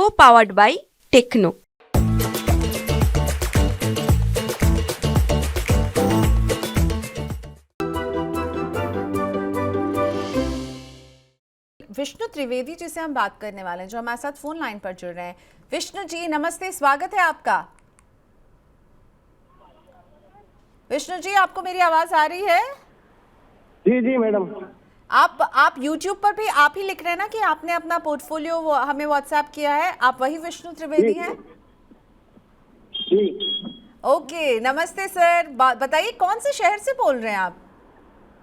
co-powered by Techno। Vishnu Trivedi ji से हम बात करने वाले हैं, जो हमारे साथ फोन लाइन पर जुड़ रहे हैं। विष्णु जी नमस्ते, स्वागत है आपका। विष्णु जी, आपको मेरी आवाज आ रही है? जी जी मैडम। आप YouTube पर भी आप ही लिख रहे हैं ना कि आपने अपना पोर्टफोलियो हमें व्हाट्सएप किया है, आप वही विष्णु त्रिवेदी हैं? जी। ओके, नमस्ते सर। बताइए कौन से शहर से बोल रहे हैं आप?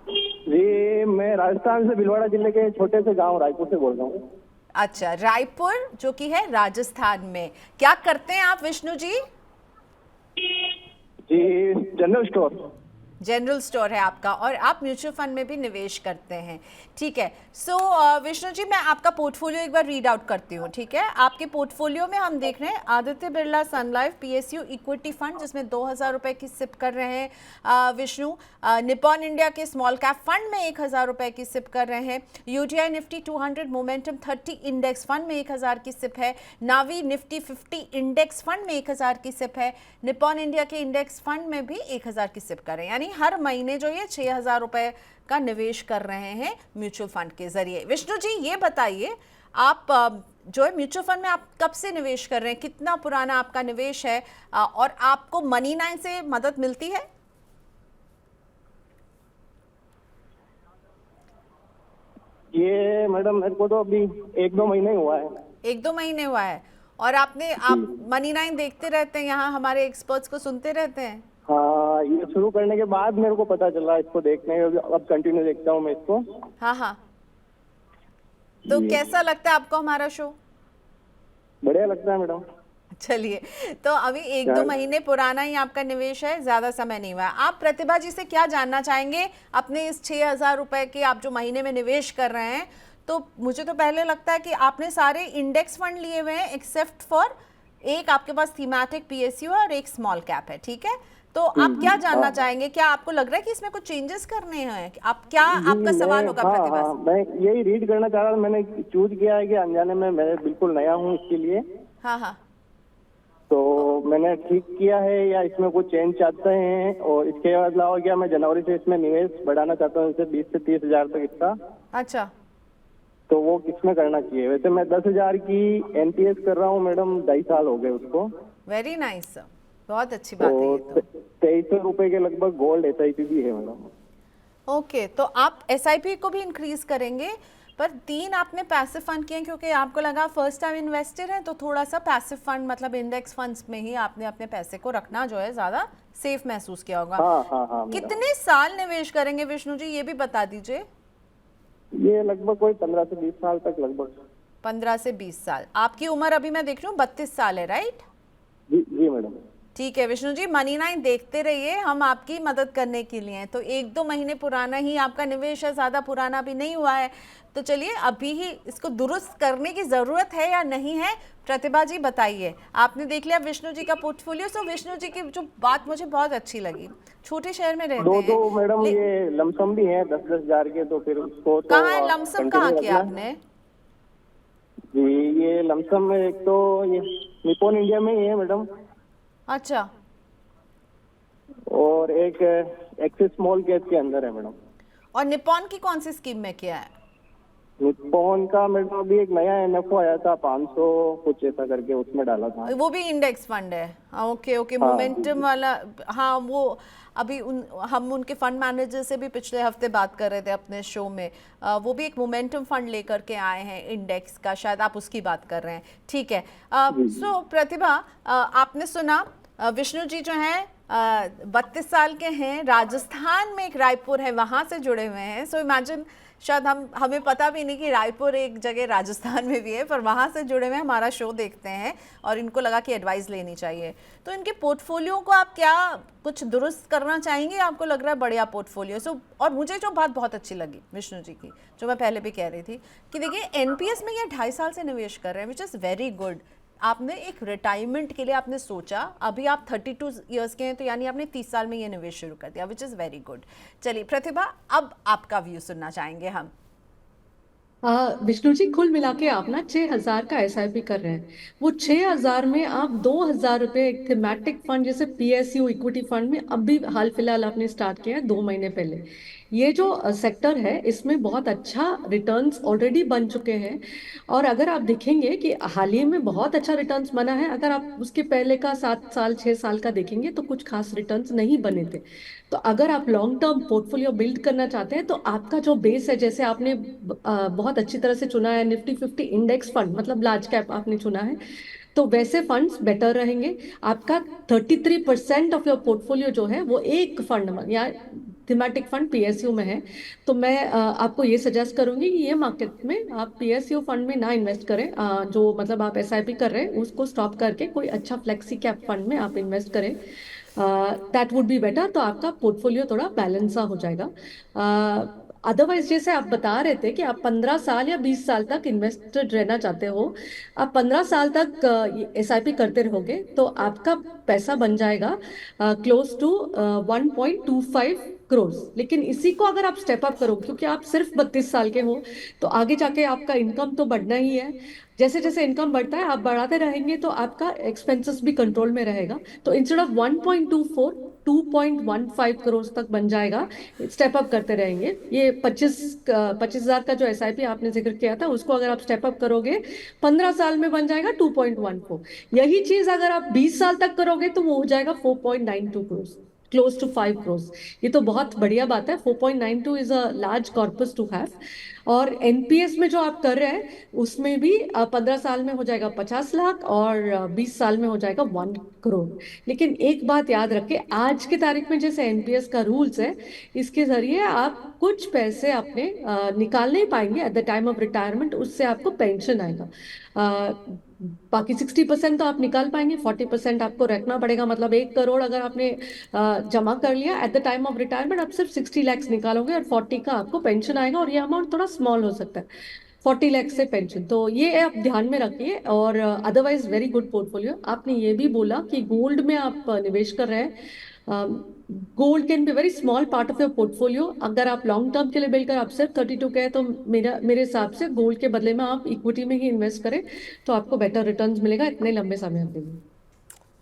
जी मैं राजस्थान से भीलवाड़ा जिले के छोटे से गांव रायपुर से बोल रहा हूँ। अच्छा, रायपुर जो कि है राजस्थान में। क्या करते हैं आप विष्णु जी? जी जनरल स्टोर। जनरल स्टोर है आपका, और आप म्यूचुअल फंड में भी निवेश करते हैं, ठीक है। सो विष्णु जी, मैं आपका पोर्टफोलियो एक बार रीड आउट करती हूँ, ठीक है। आपके पोर्टफोलियो में हम देख रहे हैं आदित्य बिरला सन लाइफ PSU इक्विटी फंड, जिसमें 2000 रुपए की सिप कर रहे हैं विष्णु। निपॉन इंडिया के स्मॉल कैप फंड में 1000 रुपए की सिप कर रहे हैं। UTI Nifty 200 momentum 30 index fund में 1000 की सिप है। नावी निफ्टी 50 इंडेक्स फंड में 1000 की सिप है। निपॉन इंडिया के इंडेक्स फंड में भी 1000 की सिप कर रहे हैं, यानी हर महीने जो ये 6000 रुपए का निवेश कर रहे हैं म्यूचुअल फंड के जरिए। विष्णु जी, ये बताइए आप जो है म्यूचुअल फंड में आप कब से निवेश कर रहे हैं, कितना पुराना आपका निवेश है, और आपको मनी 9 से मदद मिलती है? ये मैडम मेरे को तो अभी 1-2 महीने हुआ है। 1-2 महीने हुआ है। और आप मनी 9 देखते रहते हैं, यहाँ हमारे एक्सपर्ट्स को सुनते रहते हैं? हाँ, ये शुरू करने के बाद मेरे को पता चला इसको देखने, अब कंटिन्यू देखता हूँ मैं इसको। हाँ हाँ। तो कैसा लगता है आपको हमारा शो? बढ़िया लगता है मैडम। चलिए, तो अभी 1-2 महीने पुराना ही आपका निवेश है, ज्यादा समय नहीं हुआ है। आप प्रतिभा जी से क्या जानना चाहेंगे अपने इस 6000 रुपए के आप जो महीने में निवेश कर रहे हैं? तो मुझे तो पहले लगता है कि आपने सारे इंडेक्स फंड लिए हुए हैं, एक्सेप्ट फॉर एक आपके पास थीमेटिक PSU और एक स्मॉल कैप है, ठीक है। तो आप क्या जानना चाहेंगे? क्या आपको लग रहा है कि इसमें कुछ चेंजेस करने हैं? आपका सवाल होगा प्रतिभा से। मैं यही रीड करना चाह रहा था, मैंने चूज किया है कि अनजाने में, मैं बिल्कुल नया हूँ इसके लिए। हाँ हाँ। तो मैंने ठीक किया है या इसमें कुछ चेंज चाहते हैं? और इसके अलावा क्या मैं जनवरी से इसमें निवेश बढ़ाना चाहता हूँ, जैसे 20 से 30 हजार तक इसका। अच्छा, तो वो किसमें करना चाहिए? वैसे मैं 10,000 की NPS कर रहा हूँ मैडम, 2.5 साल हो गए उसको। वेरी नाइस, बहुत अच्छी बात है ये तो। 2300 रुपए के लगभग गोल्ड SIP भी है मैडम। ओके, तो आप SIP को भी इंक्रीज करेंगे, पर 3 आपने पैसिव फंड किए क्योंकि आपको लगा फर्स्ट टाइम इन्वेस्टर है, तो थोड़ा सा पैसिव फंड मतलब इंडेक्स फंड्स में ही आपने अपने पैसे को रखना जो है ज्यादा सेफ महसूस किया होगा। हाँ, कितने साल निवेश करेंगे विष्णु जी, ये भी बता दीजिए। ये लगभग कोई 15 से 20 साल तक लगभग। 15 से 20 साल। आपकी उम्र अभी मैं देख रही हूँ 32 साल है, राइट? जी मैडम। ठीक है विष्णु जी, मनी 9 देखते रहिए, हम आपकी मदद करने के लिए हैं। तो 1-2 महीने पुराना ही आपका निवेश है, ज़्यादा पुराना भी नहीं हुआ है। तो चलिए, अभी ही इसको दुरुस्त करने की ज़रूरत है या नहीं है? प्रतिभा जी बताइए, आपने देख लिया विष्णु जी का पोर्टफोलियो। सो विष्णु जी की जो बात मुझे बहुत अच्छी लगी, छोटे शहर में रहते हैं। दो मैडम ये लमसम भी है 10-10 हजार के, तो फिर उसको तो कहाँ है लमसम, कहाँ किया आपने? जी ये लमसम में एक तो ये निपॉन इंडिया में ही है मैडम। अच्छा। और एक एक्सिस स्मॉल कैप के अंदर है मैडम। और निपॉन की कौन सी स्कीम में किया है? निपॉन का मैडम अभी एक नया NFO आया था 500 कुछ ऐसा करके, उसमें डाला था। वो भी इंडेक्स फंड है? ओके ओके, मोमेंटम वाला। हाँ, वो अभी हम उनके फंड मैनेजर से भी पिछले हफ्ते बात कर रहे थे अपने शो में। वो भी एक मोमेंटम फंड लेकर के आए हैं इंडेक्स का, शायद आप उसकी बात कर रहे हैं, ठीक है। सो प्रतिभा, आपने सुना विष्णु जी जो हैं 32 साल के हैं, राजस्थान में एक रायपुर है वहाँ से जुड़े हुए हैं। सो इमेजिन, शायद हमें पता भी नहीं कि रायपुर एक जगह राजस्थान में भी है, पर वहाँ से जुड़े हुए हमारा शो देखते हैं और इनको लगा कि एडवाइस लेनी चाहिए। तो इनके पोर्टफोलियो को आप क्या कुछ दुरुस्त करना चाहेंगे? आपको लग रहा है बढ़िया पोर्टफोलियो? सो और मुझे जो बात बहुत अच्छी लगी विष्णु जी की, जो मैं पहले भी कह रही थी, कि देखिए NPS में ये 2.5 साल से निवेश कर रहे हैं, विच इज़ वेरी गुड। आपने एक रिटायरमेंट के लिए आपने सोचा, अभी आप 32 इयर्स के हैं, तो यानी आपने 30 साल में ये निवेश शुरू कर दिया, विच इज़ वेरी गुड। चलिए प्रतिभा, अब आपका व्यू सुनना चाहेंगे हम। विष्णु जी, कुल मिला के आप ना 6,000 का एसआईपी कर रहे हैं। वो 6,000 में आप 2,000 रुपये एक थीमेटिक फंड जैसे पीएसयू इक्विटी फंड में अभी हाल फिलहाल आपने स्टार्ट किया है 2 महीने पहले। ये जो सेक्टर है इसमें बहुत अच्छा रिटर्न्स ऑलरेडी बन चुके हैं। और अगर आप देखेंगे कि हाल ही में बहुत अच्छा रिटर्न्स बना है, अगर आप उसके पहले का 7 साल 6 साल का देखेंगे तो कुछ खास रिटर्न्स नहीं बने थे। तो अगर आप लॉन्ग टर्म पोर्टफोलियो बिल्ड करना चाहते हैं तो आपका जो बेस है, जैसे आपने बहुत अच्छी तरह से चुना है निफ्टी 50 इंडेक्स फंड, मतलब लार्ज कैप आपने चुना है, तो वैसे फंड्स बेटर रहेंगे। आपका 33% ऑफ योर पोर्टफोलियो जो है वो एक फंड में या थीमेटिक फंड पीएसयू में है। तो मैं आपको ये सजेस्ट करूंगी कि ये मार्केट में आप पीएसयू फंड में ना इन्वेस्ट करें। जो मतलब आप एसआईपी कर रहे हैं उसको स्टॉप करके कोई अच्छा फ्लेक्सी कैप फंड में आप इन्वेस्ट करें। दैट वुड बी बेटर, तो आपका पोर्टफोलियो थोड़ा बैलेंस सा हो जाएगा। अदरवाइज जैसे आप बता रहे थे कि आप 15 साल या 20 साल तक इन्वेस्टेड रहना चाहते हो, आप 15 साल तक एसआईपी करते रहोगे तो आपका पैसा बन जाएगा क्लोज टू 1.25 करोड़। लेकिन इसी को अगर आप स्टेप अप करोगे, क्योंकि आप सिर्फ 32 साल के हो, तो आगे जाके आपका इनकम तो बढ़ना ही है। जैसे जैसे इनकम बढ़ता है आप बढ़ाते रहेंगे तो आपका एक्सपेंसेस भी कंट्रोल में रहेगा। तो इंस्टेड ऑफ 1.24, 2.15 करोड़ तक बन जाएगा। स्टेप अप करते रहेंगे। ये 25,000 का जो एसआईपी आपने जिक्र किया था उसको अगर आप स्टेप अप करोगे 15 साल में बन जाएगा 2.14। यही चीज अगर आप 20 साल तक करोगे तो वो हो जाएगा 4.92 करोड़, क्लोज टू 5 करोड़। ये तो बहुत बढ़िया बात है। 4.92 is a large corpus to have. और एनपीएस में जो आप कर रहे हैं उसमें भी 15 साल में हो जाएगा 50 लाख और 20 साल में हो जाएगा 1 करोड़। लेकिन एक बात याद रखें, आज की तारीख में जैसे एनपीएस का रूल्स है, इसके जरिए आप कुछ पैसे अपने निकाल नहीं पाएंगे at the time of retirement, उससे आपको पेंशन आएगा। बाकी 60% तो आप निकाल पाएंगे, 40% आपको रखना पड़ेगा। मतलब 1 करोड़ अगर आपने जमा कर लिया at the time of retirement, आप सिर्फ 60 लाख निकालोगे और 40 का आपको पेंशन आएगा। और ये अमाउंट थोड़ा स्मॉल हो सकता है, 40 लाख से पेंशन, तो ये आप ध्यान में रखिए। और अदरवाइज वेरी गुड पोर्टफोलियो। आपने ये भी बोला कि गोल्ड में आप निवेश कर रहे हैं। Gold can be very small part of your portfolio. अगर आप लॉन्ग टर्म के लिए बिल्ड कर आप सिर्फ 32 के हैं तो मेरे हिसाब से गोल्ड के बदले में आप इक्विटी में ही इन्वेस्ट करें तो आपको बेटर रिटर्न्स मिलेगा इतने लंबे समय अवधि में।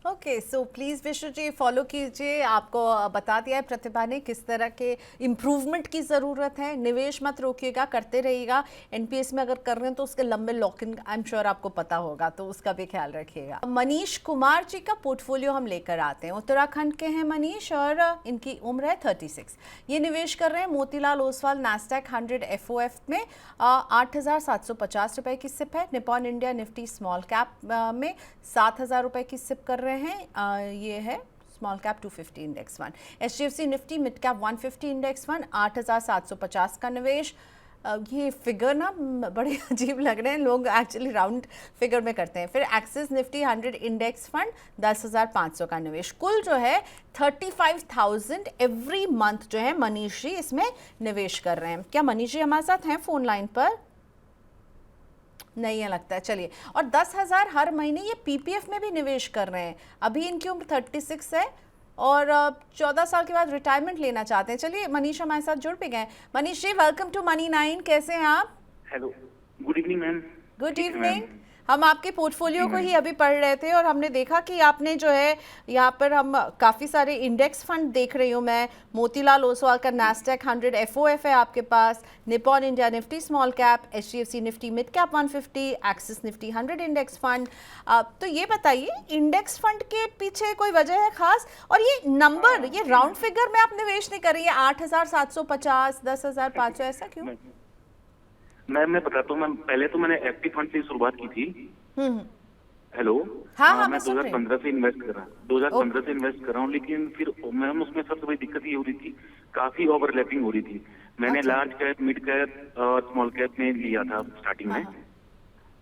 Okay, so please Vishnu ji follow कीजिए। आपको बता दिया है प्रतिभा ने किस तरह के इम्प्रूवमेंट की ज़रूरत है। निवेश मत रोकिएगा, करते रहिएगा। एनपीएस में अगर कर रहे हैं तो उसके लंबे lock in I am sure आपको पता होगा, तो उसका भी ख्याल रखिएगा। मनीष कुमार जी का पोर्टफोलियो हम लेकर आते हैं। उत्तराखंड के हैं मनीष और इनकी उम्र है 36। ये निवेश कर रहे हैं मोतीलाल ओसवाल नैस्डैक 100 एफओएफ में। 8,750 रुपये की सिप है। Nippon India Nifty small cap में 7,000 रुपये की सिप कर रहे हैं। ये है small cap 250 index fund. HDFC Nifty mid cap 150 index fund 8,750 का निवेश। ये फिगर ना बड़े अजीब लग रहे हैं, लोग एक्चुअली राउंड फिगर में करते हैं। फिर एक्सिस निफ्टी 100 इंडेक्स फंड 10,500 का निवेश। कुल जो है 35,000 एवरी मंथ जो है मनीष जी इसमें निवेश कर रहे हैं। क्या मनीष जी हमारे साथ हैं फोन लाइन पर? नहीं है लगता है। चलिए, और 10,000 हर महीने ये पीपीएफ में भी निवेश कर रहे हैं। अभी इनकी उम्र 36 है और 14 साल के बाद रिटायरमेंट लेना चाहते हैं। चलिए, मनीष हमारे साथ जुड़ भी गए। Manish ji, welcome to money 9। कैसे हैं आप? Hello, good evening ma'am. Good evening. हम आपके पोर्टफोलियो को ही अभी पढ़ रहे थे और हमने देखा कि आपने जो है यहाँ पर हम काफ़ी सारे इंडेक्स फंड देख रही हूँ मैं। मोतीलाल ओसवाल का नैस्डैक 100 एफओएफ है आपके पास, Nippon India Nifty small cap, HDFC Nifty mid cap 150, Axis Nifty 100 index fund. तो ये बताइए, इंडेक्स फंड के पीछे कोई वजह है खास? और ये नंबर, ये राउंड फिगर में आप निवेश नहीं कर रही है, 8,750, 10,500, ऐसा क्यों? मैं बताता हूँ मैम। पहले तो मैंने एफडी फंड से शुरुआत की थी। हेलो। हाँ, मैं 2015 से इन्वेस्ट कर रहा हूँ। 2015 से इन्वेस्ट कर रहा हूँ, लेकिन फिर मैम उसमें सबसे बड़ी दिक्कत ये हो रही थी, काफी ओवरलैपिंग हो रही थी। मैंने लार्ज कैप, मिड कैप और स्मॉल कैप में लिया था स्टार्टिंग में,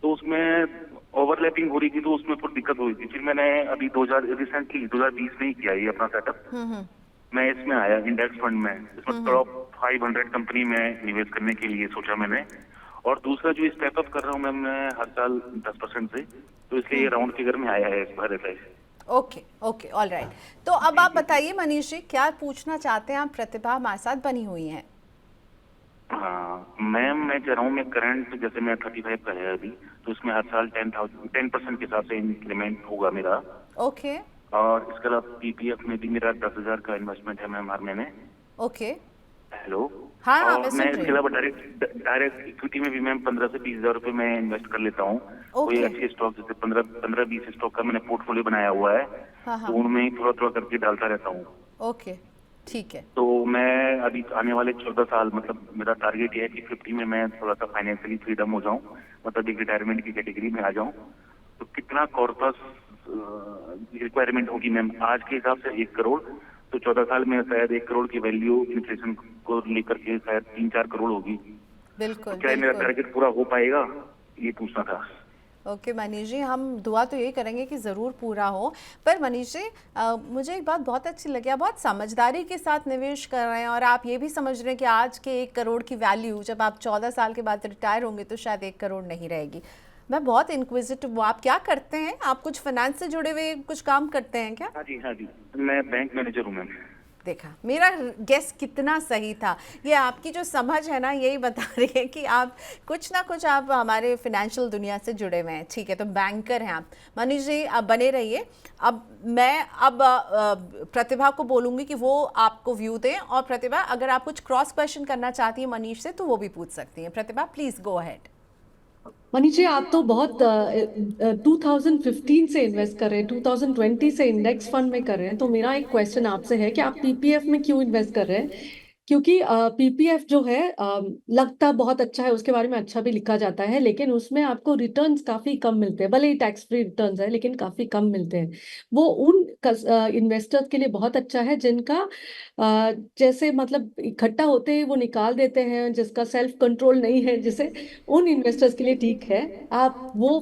तो उसमें ओवरलैपिंग हो रही थी, तो उसमें थोड़ी दिक्कत हो रही थी। फिर मैंने अभी रिसेंटली 2020 में ही किया ये अपना सेटअप। मैं इसमें आया इंडेक्स फंड में। इसमें टॉप 500 कंपनी में निवेश करने के लिए सोचा मैंने। और दूसरा जो स्टेप अप कर रहा हूँ मैं हर साल 10% से, तो इसलिए राउंड फिगर में आया है इस बार ऐसा। Okay okay, all right. तो अब आप बताइए मनीष जी, क्या पूछना चाहते हैं आप? प्रतिभा हमारे साथ बनी हुई हैं। हाँ मैम, मैं चाह रहा हूँ मैं करंट, जैसे मैं 35 का है अभी, तो इसमें हर साल 10% के हिसाब से इंक्रीमेंट होगा मेरा। ओके और इसके अलावा पीपीएफ में भी मेरा 10,000 का इन्वेस्टमेंट है मैम हर महीने। ओके। हेलो। हाँ हाँ, और मैं सुन मैं रही इसके हूँ। अलावा डायरेक्ट इक्विटी में भी मैम 15 से 20,000 रुपए मैं इन्वेस्ट कर लेता हूँ। कोई ओके। अच्छे स्टॉक, जैसे 15-20 स्टॉक का मैंने पोर्टफोलियो बनाया हुआ है, हाँ हाँ, तो उनमें ही थोड़ा थोड़ा करके डालता रहता हूँ। ओके ठीक है। तो मैं अभी आने वाले 14 साल, मतलब मेरा टारगेट ये है कि 50 में मैं थोड़ा सा फाइनेंशियली फ्रीडम हो जाऊं, मतलब एक रिटायरमेंट की कैटेगरी में आ जाऊं। तो कितना कॉर्पस रिक्वायरमेंट होगी मैम? आज के हिसाब से 1 करोड़, तो 14 साल में शायद 1 करोड़ की वैल्यू इन्फ्लेशन को लेकर के शायद 3-4 करोड़ होगी। बिल्कुल तो क्या मेरा बिल्कुल। टारगेट पूरा हो पाएगा, ये पूछना था। ओके मनीष जी, हम दुआ तो यही करेंगे कि ज़रूर पूरा हो। पर मनीष जी, मुझे एक बात बहुत अच्छी लगी, आप बहुत समझदारी के साथ निवेश कर रहे हैं और आप ये भी समझ रहे हैं कि आज के 1 करोड़ की वैल्यू जब आप 14 साल के बाद रिटायर होंगे तो शायद 1 करोड़ नहीं रहेगी। मैं बहुत इंक्विजिटिव हूँ, आप क्या करते हैं? आप कुछ फाइनेंस से जुड़े हुए कुछ काम करते हैं क्या? हाँ जी, हाँ जी, मैं बैंक मैनेजर हूँ मैम। देखा, मेरा गेस कितना सही था। ये आपकी जो समझ है ना, यही बता रही है कि आप कुछ ना कुछ आप हमारे फाइनेंशियल दुनिया से जुड़े हुए हैं। ठीक है, तो बैंकर हैं आप। मनीष जी, आप बने रहिए। अब मैं प्रतिभा को बोलूँगी कि वो आपको व्यू दें, और प्रतिभा अगर आप कुछ क्रॉस क्वेश्चन करना चाहती हैं मनीष से तो वो भी पूछ सकती हैं। प्रतिभा please go ahead. Manish ji, आप तो बहुत 2015 से इन्वेस्ट कर रहे हैं, 2020 से इंडेक्स फंड में कर रहे हैं। तो मेरा एक क्वेश्चन आपसे है कि आप पीपीएफ में क्यों इन्वेस्ट कर रहे हैं? क्योंकि पीपीएफ जो है लगता बहुत अच्छा है, उसके बारे में अच्छा भी लिखा जाता है, लेकिन उसमें आपको रिटर्न्स काफी कम मिलते हैं। भले ही टैक्स फ्री रिटर्न्स है, लेकिन काफी कम मिलते हैं। वो उन इन्वेस्टर्स के लिए बहुत अच्छा है जिनका जैसे मतलब इकट्ठा होते हैं वो निकाल देते हैं, जिसका सेल्फ कंट्रोल नहीं है, जिसे उन इन्वेस्टर्स के लिए ठीक है। आप वो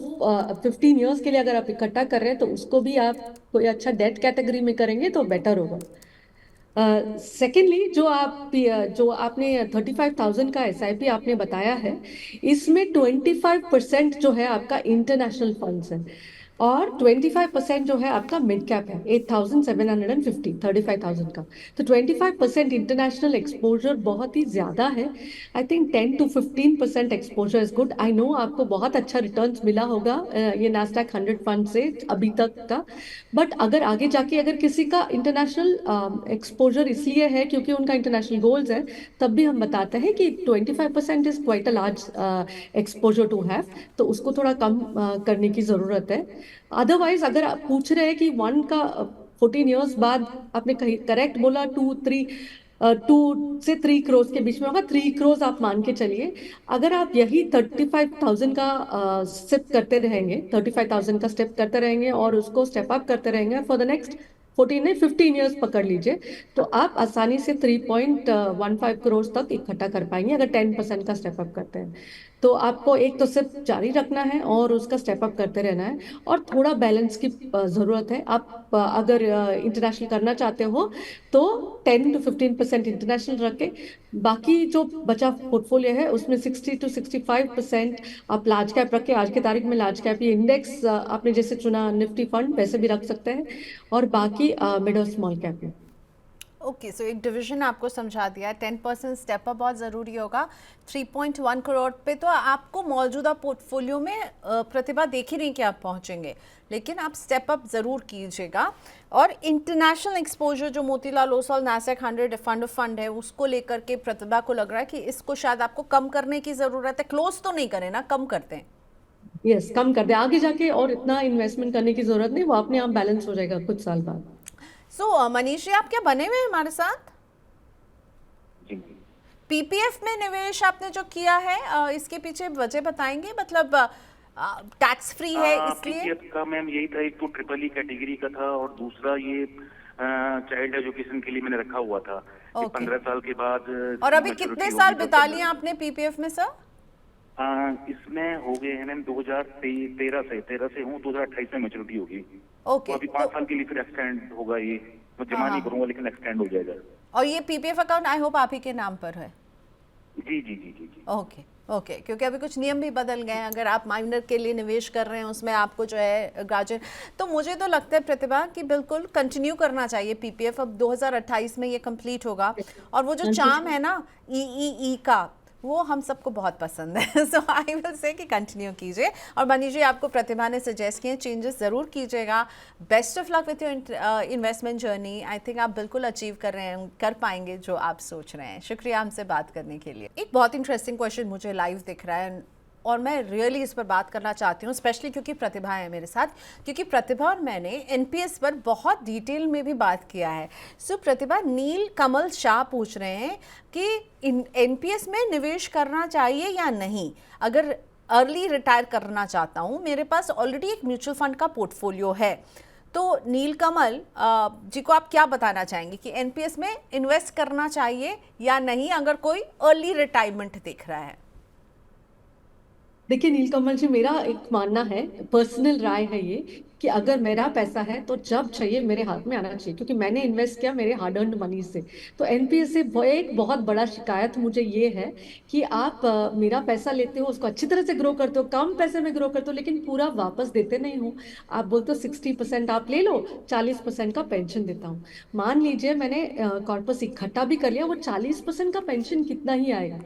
15 ईयर्स के लिए अगर आप इकट्ठा कर रहे हैं तो उसको भी आप कोई अच्छा डेट कैटेगरी में करेंगे तो बेटर होगा। सेकेंडली, जो आपने 35,000 का एसआईपी आपने बताया है, इसमें 25% जो है आपका इंटरनेशनल फंड्स है और 25% जो है आपका मिड कैप है, 8,750, 35,000 का। तो 25% इंटरनेशनल एक्सपोजर बहुत ही ज्यादा है। I think 10 to 15% exposure is good. I know आपको बहुत अच्छा रिटर्न्स मिला होगा ये नास्डैक 100 फंड से अभी तक का। बट अगर आगे जाके अगर किसी का इंटरनेशनल एक्सपोजर इसलिए है क्योंकि उनका इंटरनेशनल गोल्स है, तब भी हम बताते हैं कि 25% is quite a large exposure to have, तो उसको थोड़ा कम करने की जरूरत है। अदरवाइज अगर आप पूछ रहे हैं कि वन का 14 ईयर्स बाद, आपने करेक्ट बोला, 2 से 3 करोड़ के बीच में होगा। 3 करोड़ आप मान के चलिए। अगर आप यही 35,000 का स्टेप करते रहेंगे, 35,000 का स्टेप करते रहेंगे और उसको स्टेप अप करते रहेंगे फॉर द नेक्स्ट 14 नहीं 15 ईयर्स पकड़ लीजिए, तो आप आसानी से 3.15 करोड़ तक इकट्ठा कर पाएंगे अगर 10% का स्टेप अप करते हैं। तो आपको एक तो सिर्फ जारी रखना है और उसका स्टेप अप करते रहना है, और थोड़ा बैलेंस की जरूरत है। आप अगर इंटरनेशनल करना चाहते हो तो 10 to 15% इंटरनेशनल रख के बाकी जो बचा पोर्टफोलियो है उसमें 60 to 65% आप लार्ज कैप रख के, आज की तारीख में लार्ज कैप ये इंडेक्स आपने जैसे चुना निफ्टी फंड वैसे भी रख सकते हैं, और बाकी मिड और स्मॉल कैप में। ओके, सो एक डिवीजन आपको समझा दिया है। 10% स्टेप अप बहुत ज़रूरी होगा 3.1 करोड़ पे। तो आपको मौजूदा पोर्टफोलियो में प्रतिभा देख ही नहीं कि आप पहुंचेंगे, लेकिन आप स्टेप अप ज़रूर कीजिएगा। और इंटरनेशनल एक्सपोजर जो Motilal Oswal Nasdaq 100 fund of fund है, उसको लेकर के प्रतिभा को लग रहा है कि इसको शायद आपको कम करने की ज़रूरत है। क्लोज तो नहीं करें ना, कम करते हैं। यस, कम कर दे आगे जाके, और इतना इन्वेस्टमेंट करने की जरूरत नहीं, वो अपने आप बैलेंस हो जाएगा कुछ साल बाद। सो मनीष जी, आप क्या बने हुए हैं हमारे साथ? जी। पीपीएफ में निवेश आपने जो किया है, इसके पीछे वजह बताएंगे? मतलब टैक्स फ्री है इसलिए? पीपीएफ का मैम यही था, एक तो ट्रिपल ई कैटेगरी का था और दूसरा ये चाइल्ड एजुकेशन के लिए मैंने रखा हुआ था। Okay. 15 साल के बाद और अभी कितने साल बिता लिए आपने पीपीएफ में सर? इसमें हो गए हैं मैम 2013 से हूँ, 2028 में मैच्योरिटी होगी। ओके, तो अभी 5 साल के लिए फिर एक्सटेंड होगा। ये मैं जमा नहीं करूंगा लेकिन एक्सटेंड हो जाएगा। और ये पीपीएफ अकाउंट आई होप आप ही के नाम पर है? जी जी जी जी जी। ओके ओके, क्योंकि अभी कुछ नियम भी बदल गए हैं। अगर आप माइनर के लिए निवेश कर रहे हैं उसमें आपको जो है गार्जियन, तो मुझे तो लगता है प्रतिभा कि बिल्कुल कंटिन्यू करना चाहिए पीपीएफ। अब 2028 में ये कंप्लीट होगा, और वो जो चार्म है ना ई का, वो हम सबको बहुत पसंद है। सो आई विल से कि कंटिन्यू कीजिए। और मनीष जी, आपको प्रतिभा ने सजेस्ट किए चेंजेस ज़रूर कीजिएगा। Best of luck with your investment journey. I think आप बिल्कुल अचीव कर पाएंगे जो आप सोच रहे हैं। शुक्रिया हमसे बात करने के लिए। एक बहुत इंटरेस्टिंग क्वेश्चन मुझे लाइव दिख रहा है और मैं रियली इस पर बात करना चाहती हूँ, स्पेशली क्योंकि प्रतिभा है मेरे साथ, क्योंकि प्रतिभा और मैंने एनपीएस पर बहुत डिटेल में भी बात किया है। सो प्रतिभा, नील कमल शाह पूछ रहे हैं कि एनपीएस में निवेश करना चाहिए या नहीं। अगर अर्ली रिटायर करना चाहता हूँ, मेरे पास ऑलरेडी एक म्यूचुअल फंड का पोर्टफोलियो है, तो नीलकमल जी को आप क्या बताना चाहेंगे कि एनपीएस में इन्वेस्ट करना चाहिए या नहीं, अगर कोई अर्ली रिटायरमेंट देख रहा है? देखिए नीलकमल जी, मेरा एक मानना है, पर्सनल राय है ये, कि अगर मेरा पैसा है तो जब चाहिए मेरे हाथ में आना चाहिए, क्योंकि मैंने इन्वेस्ट किया मेरे हार्ड अर्न्ड मनी से। तो एनपीएस से एक बहुत बड़ा शिकायत मुझे ये है कि आप मेरा पैसा लेते हो, उसको अच्छी तरह से ग्रो करते हो, कम पैसे में ग्रो करते हो, लेकिन पूरा वापस देते नहीं हो। आप बोलते हो 60% आप ले लो, 40% का पेंशन देता हूँ। मान लीजिए मैंने कॉर्पस इकट्ठा भी कर लिया, वो 40% का पेंशन कितना ही आएगा।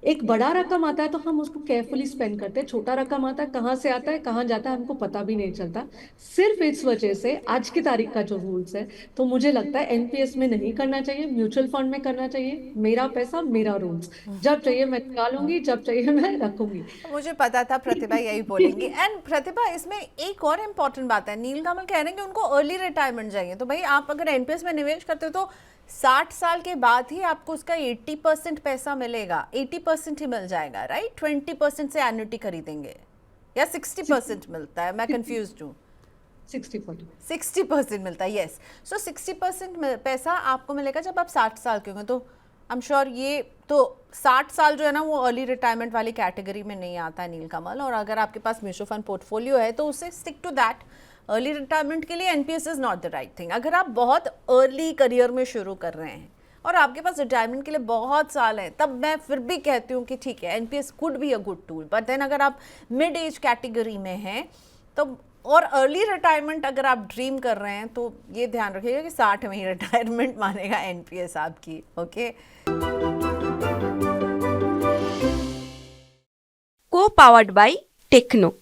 एक बड़ा रकम आता है तो हम उसको केयरफुली स्पेंड करते हैं, छोटा रकम आता है, कहाँ से आता है कहाँ जाता है हमको पता भी नहीं चलता। सिर्फ इस वजह से आज की तारीख का जो रूल्स है, तो मुझे लगता है एनपीएस में नहीं करना चाहिए, म्यूचुअल फंड में करना चाहिए। मेरा पैसा मेरा रूल्स, जब चाहिए मैं निकालूंगी, जब चाहिए मैं रखूंगी। मुझे पता था प्रतिभा यही बोलेंगी। एंड प्रतिभा, इसमें एक और इम्पॉर्टेंट बात है, नीलकमल कह रहे हैं कि उनको अर्ली रिटायरमेंट चाहिए। तो भाई आप अगर एनपीएस में निवेश करते हो तो 60 साल के बाद ही आपको उसका 80% पैसा मिलेगा, 80% ही मिल जाएगा, राइट? 20% से एन्युटी खरीदेंगे या 60% मिलता है? मैं कंफ्यूज हूँ। 60% मिलता है, यस। सो 60% पैसा आपको मिलेगा जब आप 60 साल के होंगे। तो आई एम श्योर ये तो 60 साल जो है ना, वो अर्ली रिटायरमेंट वाली कैटेगरी में नहीं आता है नीलकमल। और अगर आपके पास म्यूचुअल फंड पोर्टफोलियो है तो उससे stick to that. Early retirement के लिए NPS is not the right thing. अगर आप बहुत अर्ली करियर में शुरू कर रहे हैं और आपके पास रिटायरमेंट के लिए बहुत साल हैं, तब मैं फिर भी कहती हूँ कि ठीक है, NPS could be a good tool. But then अगर आप मिड एज कैटेगरी में हैं तो, और अर्ली रिटायरमेंट अगर आप ड्रीम कर रहे हैं, तो ये ध्यान रखिएगा कि 60 में ही रिटायरमेंट मानेगा एनपीएस आपकी। ओके। को पावर्ड बाय टेक्नो।